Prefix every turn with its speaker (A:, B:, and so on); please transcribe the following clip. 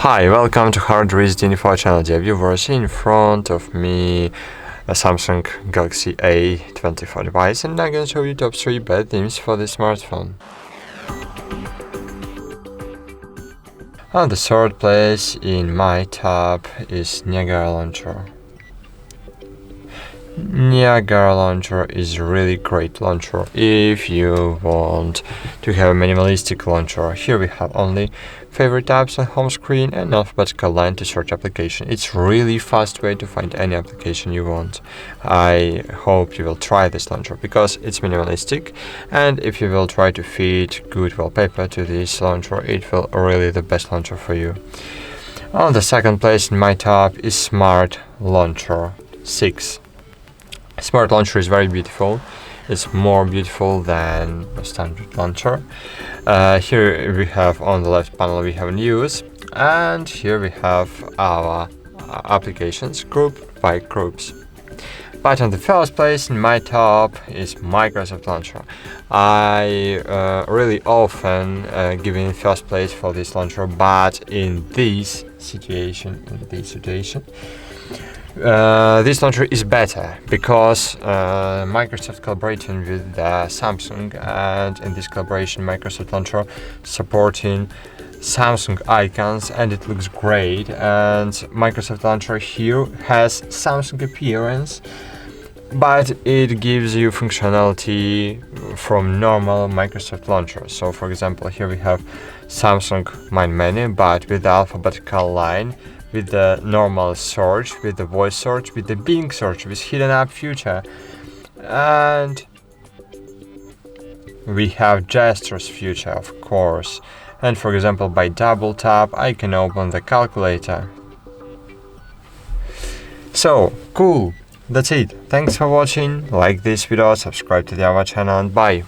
A: Hi, welcome to A24 channel, dear viewers. In front of me a Samsung Galaxy A24 device, and I'm gonna show you top 3 bad themes for this smartphone. On the third place in my top is Niagara Launcher. Niagara Launcher is a really great launcher if you want to have a minimalistic launcher. Here we have only favorite apps on home screen and alphabetical line to search application. It's really fast way to find any application you want. I hope you will try this launcher because it's minimalistic, and if you will try to feed good wallpaper to this launcher, it will really the best launcher for you. On the second place in my top is Smart Launcher 6. Smart Launcher is very beautiful. It's more beautiful than a standard launcher. Here we have on the left panel we have news, and here we have our applications grouped by groups. But on the first place in my top is Microsoft Launcher. I really often give in first place for this launcher, but in this situation, this launcher is better because Microsoft collaborating with Samsung, and in this collaboration Microsoft Launcher supporting Samsung icons, and it looks great. And Microsoft Launcher here has Samsung appearance, but it gives you functionality from normal Microsoft Launcher. So for example, here we have Samsung main menu, but with the alphabetical line, with the normal search, with the voice search, with the Bing search, with hidden app feature, and we have gestures feature, of course. And for example, by double tap I can open the calculator. So cool, that's it. Thanks for watching. Like this video, subscribe to our channel, and bye.